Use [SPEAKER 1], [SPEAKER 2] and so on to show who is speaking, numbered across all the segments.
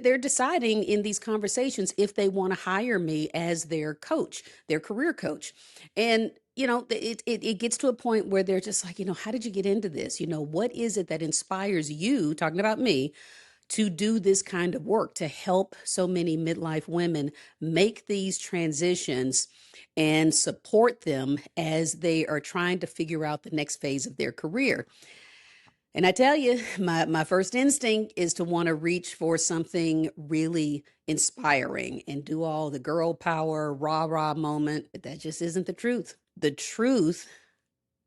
[SPEAKER 1] they're deciding in these conversations if they want to hire me as their coach, their career coach. And it gets to a point where they're just like, how did you get into this? What is it that inspires you, talking about me, to do this kind of work to help so many midlife women make these transitions and support them as they are trying to figure out the next phase of their career? And I tell you, my first instinct is to want to reach for something really inspiring and do all the girl power, rah rah moment. But that just isn't the truth. The truth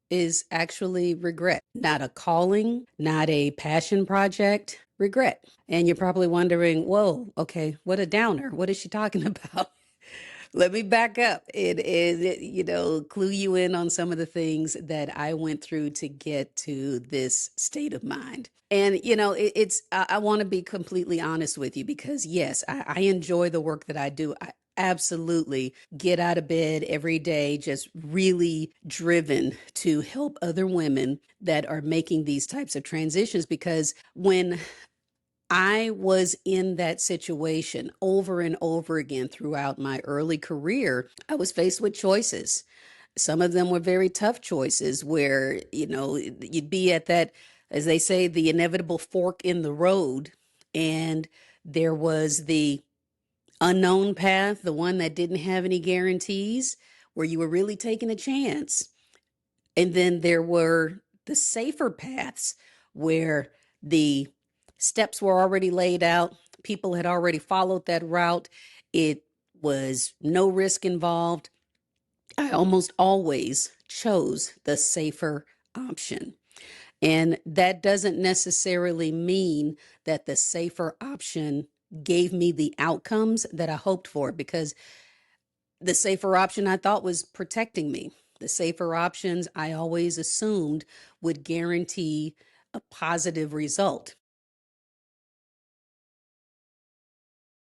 [SPEAKER 1] is actually regret, not a calling, not a passion project, regret. And you're probably wondering, whoa, okay, what a downer. What is she talking about? Let me back up and clue you in on some of the things that I went through to get to this state of mind. And I want to be completely honest with you because yes, I enjoy the work that I do. I absolutely get out of bed every day just really driven to help other women that are making these types of transitions, because when I was in that situation over and over again throughout my early career, I was faced with choices. Some of them were very tough choices where, you'd be at that, as they say, the inevitable fork in the road. And there was the unknown path, the one that didn't have any guarantees, where you were really taking a chance. And then there were the safer paths where the steps were already laid out. People had already followed that route. It was no risk involved. I almost always chose the safer option. And that doesn't necessarily mean that the safer option gave me the outcomes that I hoped for, because the safer option I thought was protecting me. The safer options I always assumed would guarantee a positive result.